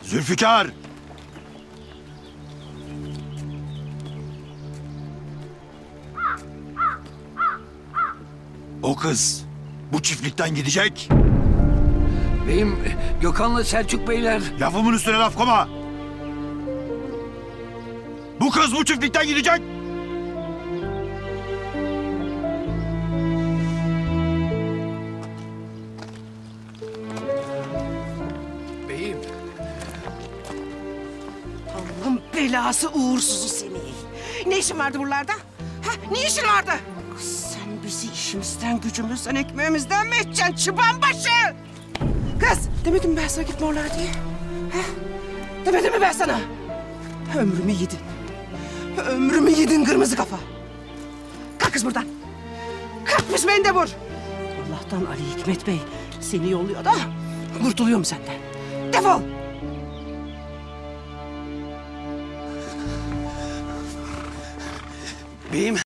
Zülfikar! O kız bu çiftlikten gidecek. Beyim, Gökhan'la Selçuk Beyler... Lafımın üstüne laf koyma. Bu kız bu çiftlikten gidecek. Beyim. Allah'ın belası uğursuzu seni. Ne işin vardı buralarda? Ha, ne işin vardı? Kız sen bizi işimizden, gücümüzden, ekmeğimizden mi edeceksin çıban başı? Kız demedim mi ben sana gitme oralara diye? Ha? Demedim mi ben sana? Ömrümü yedin. Ömrümü yedin kırmızı kafa. Kalk kız buradan. Kalk biz beni de vur. Allah'tan Ali Hikmet Bey seni yolluyor da kurtuluyorum senden. Defol. Beyim,